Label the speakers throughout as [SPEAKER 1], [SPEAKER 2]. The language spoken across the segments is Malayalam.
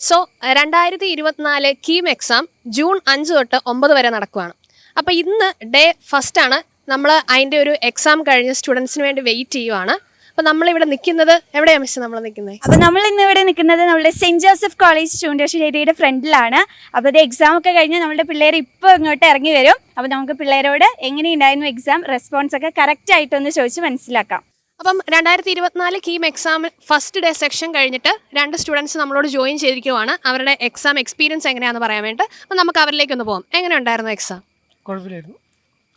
[SPEAKER 1] സോ 2024 കീം എക്സാം ജൂൺ 5 തൊട്ട് 9 വരെ നടക്കുകയാണ്. അപ്പോൾ ഇന്ന് ഡേ ഫസ്റ്റ് ആണ്. നമ്മൾ അതിൻ്റെ ഒരു എക്സാം കഴിഞ്ഞ് സ്റ്റുഡൻസിന് വേണ്ടി വെയിറ്റ് ചെയ്യുവാണ്. അപ്പോൾ നമ്മളിവിടെ നിൽക്കുന്നത് എവിടെയാണ് മിസ് നമ്മൾ നിൽക്കുന്നത്?
[SPEAKER 2] അപ്പോൾ നമ്മൾ ഇന്ന് ഇവിടെ നിൽക്കുന്നത് നമ്മുടെ സെൻറ്റ് ജോസഫ് കോളേജ് ചൂണ്ടശ്ശേരിയുടെ ഫ്രണ്ടിലാണ്. അപ്പോൾ ഇത് എക്സാം ഒക്കെ കഴിഞ്ഞ് നമ്മുടെ പിള്ളേർ ഇപ്പോൾ ഇങ്ങോട്ട് ഇറങ്ങി വരും. അപ്പോൾ നമുക്ക് പിള്ളേരോട് എങ്ങനെയുണ്ടായിരുന്നു എക്സാം റെസ്പോൺസ് ഒക്കെ കറക്റ്റ് ആയിട്ടൊന്ന് ചോദിച്ച് മനസ്സിലാക്കാം.
[SPEAKER 1] അപ്പം 2024 KEAM exam first day section കഴിഞ്ഞിട്ട് 2 സ്റ്റുഡൻസ് നമ്മളോട് ജോയിൻ ചെയ്തിരിക്കുവാണ്. അവരുടെ എക്സാം എക്സ്പീരിയൻസ് എങ്ങനെയാണെന്ന് പറയാൻ വേണ്ടി. അപ്പം നമുക്ക് അവരിലേക്കൊന്ന് പോകാം. എങ്ങനെ ഉണ്ടായിരുന്നു എക്സാം?
[SPEAKER 3] കുഴപ്പമില്ലായിരുന്നു,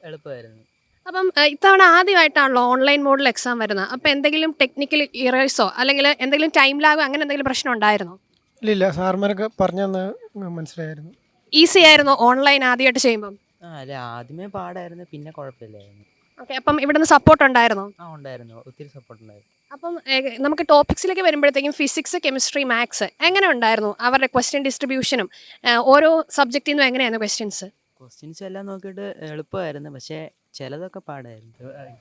[SPEAKER 3] എളുപ്പമായിരുന്നു.
[SPEAKER 1] അപ്പം ഇത്തവണ ആദ്യമായിട്ടാണല്ലോ ഓൺലൈൻ മോഡിൽ എക്സാം വരുന്നത്. അപ്പം എന്തെങ്കിലും ടെക്നിക്കൽ ഇറേഴ്സോ അല്ലെങ്കിൽ എന്തെങ്കിലും ടൈം ലാഗോ അങ്ങനെ എന്തെങ്കിലും പ്രശ്നം ഉണ്ടായിരുന്നോ?
[SPEAKER 3] ഇല്ല, സാർമാരൊക്കെ പറഞ്ഞു മനസ്സിലായിരുന്നു.
[SPEAKER 1] ഈസി ആയിരുന്നോ ഓൺലൈൻ ആദ്യമായിട്ട് ചെയ്യുമ്പം?
[SPEAKER 4] അല്ല, ആദ്യമേ പാടായിരുന്നു, പിന്നെ കുഴപ്പമില്ലായിരുന്നു.
[SPEAKER 1] ഓക്കെ, അപ്പം ഇവിടുന്ന് സപ്പോർട്ട് ഉണ്ടായിരുന്നോ?
[SPEAKER 4] ഉണ്ടായിരുന്നു, ഒത്തിരി സപ്പോർട്ട് ഉണ്ടായിരുന്നു.
[SPEAKER 1] അപ്പം നമുക്ക് ടോപ്പിക്സിലേക്ക് വരുമ്പോഴത്തേക്കും ഫിസിക്സ്, കെമിസ്ട്രി, മാത്സ് എങ്ങനെ ഉണ്ടായിരുന്നു? അവരുടെ ക്വസ്റ്റ്യൻ ഡിസ്ട്രിബ്യൂഷനും ഓരോ സബ്ജക്റ്റിൽ നിന്നും എങ്ങനെയായിരുന്നു
[SPEAKER 4] ക്വസ്റ്റ്യൻസ് എല്ലാം നോക്കിയിട്ട് എളുപ്പമായിരുന്നു, പക്ഷേ ചിലതൊക്കെ പാടായിരുന്നു.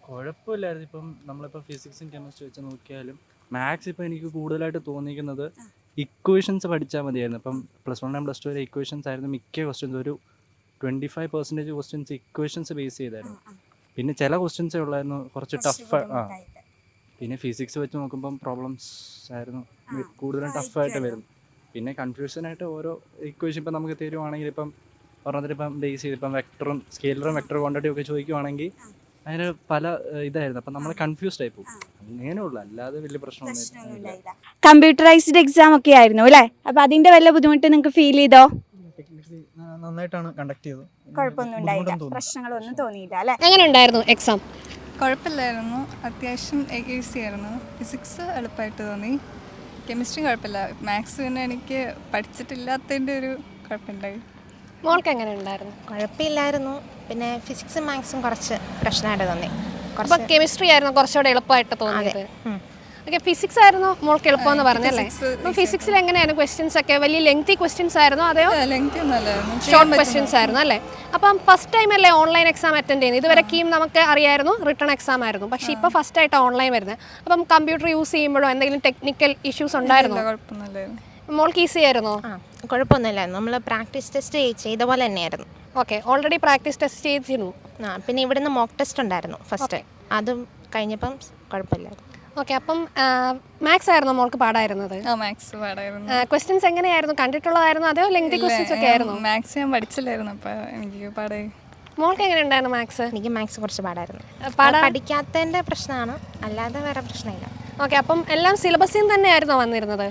[SPEAKER 5] കുഴപ്പമില്ലായിരുന്നു. ഇപ്പം നമ്മളിപ്പോൾ ഫിസിക്സും കെമിസ്ട്രി വെച്ച് നോക്കിയാലും മാത്സ് ഇപ്പോൾ എനിക്ക് കൂടുതലായിട്ട് തോന്നിക്കുന്നത് ഇക്വേഷൻസ് പഠിച്ചാൽ മതിയായിരുന്നു. ഇപ്പം +1 and +2 വരെ ഇക്വേഷൻസ് ആയിരുന്നു മിക്ക ക്വസ്റ്റ്യൻസ്. ഒരു 25% ക്വസ്റ്റ്യൻസ് ഇക്വേഷൻസ് ബേസ് ചെയ്തായിരുന്നു. പിന്നെ ചില ക്വസ്റ്റ്യൻസേ ഉള്ളായിരുന്നു കുറച്ച് ടഫ്. പിന്നെ ഫിസിക്സ് വെച്ച് നോക്കുമ്പം പ്രോബ്ലംസ് ആയിരുന്നു കൂടുതലും ടഫായിട്ട് വരും. പിന്നെ കൺഫ്യൂഷനായിട്ട് ഓരോ ഇക്വേഷൻ ഇപ്പം നമുക്ക് തരുവാണെങ്കിൽ ഇപ്പം പറഞ്ഞിട്ടിപ്പം ബേസ് ചെയ്ത് ഇപ്പം വെക്ടറും സ്കെയിലറും വെക്ടർ ക്വാണ്ടിറ്റിയും ഒക്കെ ചോദിക്കുവാണെങ്കിൽ അതിന് പല ഇതായിരുന്നു. അപ്പം നമ്മൾ കൺഫ്യൂസ്ഡ് ആയി പോകും. അങ്ങനെയുള്ളൂ, അല്ലാതെ വലിയ പ്രശ്നമൊന്നും.
[SPEAKER 2] കമ്പ്യൂട്ടറൈസ്ഡ് എക്സാം ഒക്കെ ആയിരുന്നു അല്ലേ? അപ്പോൾ അതിൻ്റെ വല്ല ബുദ്ധിമുട്ട് നിങ്ങൾക്ക് ഫീൽ ചെയ്തോ?
[SPEAKER 3] നന്നായിട്ടാണ് കണ്ടക്ട് ചെയ്തത്,
[SPEAKER 2] കുഴപ്പമൊന്നും ഉണ്ടായില്ല, പ്രശ്നങ്ങളൊന്നും തോന്നിയില്ല അല്ലേ?
[SPEAKER 1] എങ്ങനെ ഉണ്ടായിരുന്നു എക്സാം?
[SPEAKER 6] കുഴപ്പമില്ലായിരുന്നു, അത്യാവശ്യം ഈസി ആയിരുന്നു. ഫിസിക്സ് എളുപ്പമായിട്ട് തോന്നി, കെമിസ്ട്രി കുഴപ്പമില്ല. മാത്സ് പിന്നെ എനിക്ക് പഠിച്ചിട്ടില്ലാത്തതിൻ്റെ ഒരു കുഴപ്പമുണ്ടായി.
[SPEAKER 1] മോൾക്ക് എങ്ങനെ ഉണ്ടായിരുന്നു?
[SPEAKER 7] കുഴപ്പമില്ലായിരുന്നു, പിന്നെ ഫിസിക്സും മാത്സും കുറച്ച് പ്രശ്നമായിട്ട് തോന്നി.
[SPEAKER 1] അപ്പോൾ കെമിസ്ട്രി ആയിരുന്നു കുറച്ചുകൂടെ എളുപ്പമായിട്ട് തോന്നിയത്. ഓക്കെ, ഫിസിക്സ് ആയിരുന്നു മോൾക്ക് എളുപ്പമെന്ന് പറഞ്ഞല്ലേ? അപ്പോൾ ഫിസിക്സിൽ എങ്ങനെയായിരുന്നു ക്വസ്റ്റ്യൻസ് ഒക്കെ? വലിയ ലെങ്തി ക്വസ്റ്റ്യൻസ് ആയിരുന്നോ അതെയോ ഷോർട്ട് ക്വസ്റ്റ്യൻസ് ആയിരുന്നു അല്ലേ? അപ്പം ഫസ്റ്റ് ടൈം അല്ലേ ഓൺലൈൻ എക്സാം അറ്റൻഡ് ചെയ്യുന്നത്? ഇതുവരെയും നമുക്ക് അറിയായിരുന്നു റിട്ടേൺ എക്സാം ആയിരുന്നു, പക്ഷേ ഇപ്പോൾ ഫസ്റ്റ് ആയിട്ട് ഓൺലൈൻ വരുന്നത്. അപ്പം കമ്പ്യൂട്ടർ യൂസ് ചെയ്യുമ്പോഴോ എന്തെങ്കിലും ടെക്നിക്കൽ ഇഷ്യൂസ് ഉണ്ടായിരുന്നോ? മോൾക്ക് ഈസി ആയിരുന്നോ?
[SPEAKER 7] കുഴപ്പമൊന്നുമില്ലായിരുന്നു, നമ്മൾ പ്രാക്ടീസ് ടെസ്റ്റ് ചെയ്ത പോലെ തന്നെയായിരുന്നു.
[SPEAKER 1] ഓക്കെ, ഓൾറെഡി പ്രാക്ടീസ് ടെസ്റ്റ് ചെയ്തിരുന്നു.
[SPEAKER 7] പിന്നെ ഇവിടുന്ന് മോക്ക് ടെസ്റ്റ് ഉണ്ടായിരുന്നു ഫസ്റ്റ്, അതും കഴിഞ്ഞപ്പം കുഴപ്പമില്ലായിരുന്നു.
[SPEAKER 1] ഓക്കെ, അപ്പം മാത്സ് ആയിരുന്നു മോൾക്ക് പാടായിരുന്നത്?
[SPEAKER 6] മാത്സ് പാടായിരുന്നു.
[SPEAKER 1] ക്വസ്റ്റ്യൻസ് എങ്ങനെയായിരുന്നു? കണ്ടിട്ടുള്ളതായിരുന്നു അതോ ലെങ്തി ക്വസ്റ്റ്യൻസ് ഒക്കെ ആയിരുന്നു?
[SPEAKER 6] മാത്സ് ഞാൻ പഠിച്ചില്ലായിരുന്നു, അപ്പോൾ എനിക്ക് പാടായി.
[SPEAKER 1] മോൾക്ക് എങ്ങനെ ഉണ്ടായിരുന്നു മാത്സ്?
[SPEAKER 7] എനിക്ക് മാത്സ് കുറച്ച് പാടായിരുന്നു. പഠിക്കാത്തതിൻ്റെ പ്രശ്നമാണ്, അല്ലാതെ വേറെ പ്രശ്നമില്ല.
[SPEAKER 1] ഓക്കെ, അപ്പം എല്ലാം സിലബസിൽ തന്നെയായിരുന്നോ വന്നിരുന്നത്?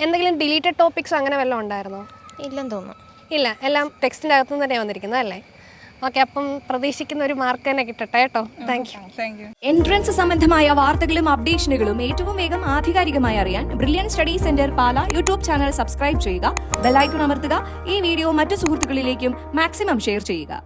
[SPEAKER 1] എന്തെങ്കിലും ഡിലീറ്റഡ് ടോപ്പിക്സ് അങ്ങനെ വല്ലതും ഉണ്ടായിരുന്നോ?
[SPEAKER 7] ഇല്ലെന്ന് തോന്നുന്നു.
[SPEAKER 1] ഇല്ല, എല്ലാം ടെക്സ്റ്റിൻ്റെ അകത്തു തന്നെ വന്നിരിക്കുന്നത് അല്ലേ? ഓക്കെ, അപ്പം പ്രതീക്ഷിക്കുന്ന ഒരു മാർക്ക് തന്നെ കിട്ടട്ടെ കേട്ടോ. Thank you.
[SPEAKER 8] എൻട്രൻസ് സംബന്ധമായ വാർത്തകളും അപ്ഡേഷനുകളും ഏറ്റവും വേഗം ആധികാരികമായി അറിയാൻ ബ്രില്യൻ സ്റ്റഡി സെന്റർ പാല യൂട്യൂബ് ചാനൽ സബ്സ്ക്രൈബ് ചെയ്യുക, ബെൽ ഐക്കൺ അമർത്തുക, ഈ വീഡിയോ മറ്റു സുഹൃത്തുക്കളിലേക്കും മാക്സിമം ഷെയർ ചെയ്യുക.